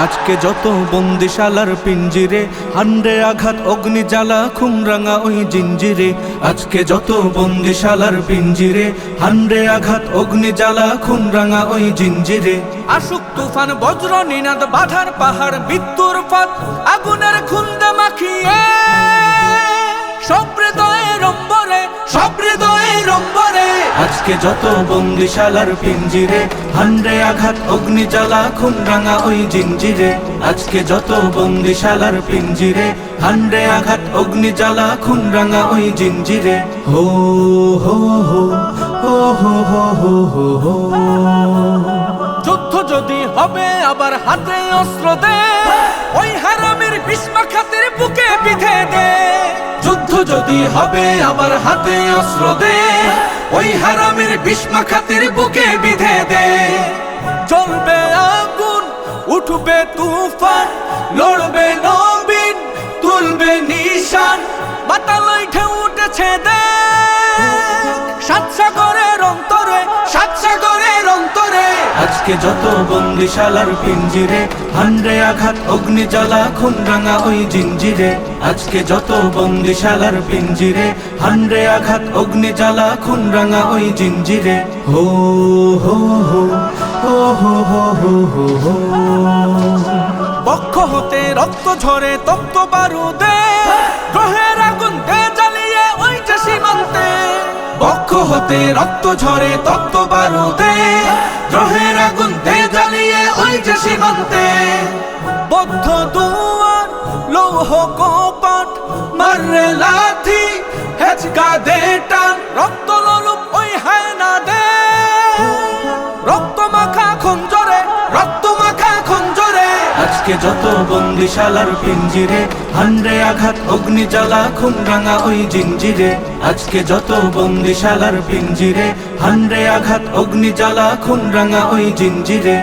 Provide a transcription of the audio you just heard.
আজকে যত বন্দিশালার পিঞ্জিরে, হান্ডে আঘাত অগ্নি জ্বালা খুমরাঙা ওই জিঞ্জিরে। আজকে যত বন্দিশালার পিঞ্জিরে, হান্ডে আঘাত অগ্নি জ্বালা খুমরাঙা ওই জিঞ্জিরে। আসুক তুফান বজ্র নিনাদ বাধার পাহাড় মৃত্যুর ফাঁদ আগুনের খুন্দে মাখিয়ে, সব হৃদয়ের অম্বরে, সব হৃদয়ের অম্বরে। আজকে যত বন্দিশালার পিঞ্জিরে, হান্ডে আঘাত অগ্নি জ্বালা খুমরাঙা ওই জিঞ্জিরে। আজকে যত বন্দিশালার পিঞ্জিরে, হান্ডে আঘাত অগ্নি জ্বালা খুমরাঙা ওই জিঞ্জিরে। হো হো হো হো হো হো হো হো। যুদ্ধ যদি হবে আবার হাতে অস্ত্র দে, ওই হারামের বিষ্মাখাতের বুকে বিধে দে। যুদ্ধ যদি হবে আবার হাতে অস্ত্র দে, ওই হারামের বিষ্মাখাতের বুকে বিধে দে। জ্বলবে আগুন, উঠবে তুফান, লড়বে নবীন, তুলবে নিশান। বাতালয় ঢেউ উঠেছে দেখ, সাত সাগরের অন্তরে, সাত সাগরের অন্তরে। আজকে যত বন্দিশালার পিঞ্জিরে, হান্ডে আঘাত অগ্নি জ্বালা খুমরাঙা ওই জিঞ্জিরে। আজকে যত বন্দিশালার পিঞ্জিরে, হান্ডে আঘাত অগ্নি জ্বালা খুমরাঙা ওই জিঞ্জিরে। হো হো হো হো হো হো হো হো। বক্ষ হতে রক্ত ঝরে তপ্ত বারুদে, গ্রহের আগুন দে জ্বালিয়ে ওই যে সীমান্তে। বক্ষ হতে রক্ত ঝরে তপ্ত বারুদে, গ্রহের আগুন দে জ্বালিয়ে ওই যে সীমান্তে। বদ্ধ দুয়ার লৌহ কপাট, মাররে লাথি হেচকা দে টান। রক্ত লোলুপ ওই হায়না দে, রক্ত মাখা খঞ্জরে, রক্ত মাখা খঞ্জরে। আজকে যত বন্দিশালার পিঞ্জিরে, হান্ডে আঘাত অগ্নি জ্বালা খুমরাঙা ওই জিঞ্জিরে। আজকে যত বন্দিশালার পিঞ্জিরে, হান্ডে আঘাত অগ্নি জ্বালা খুমরাঙা ওই জিঞ্জিরে।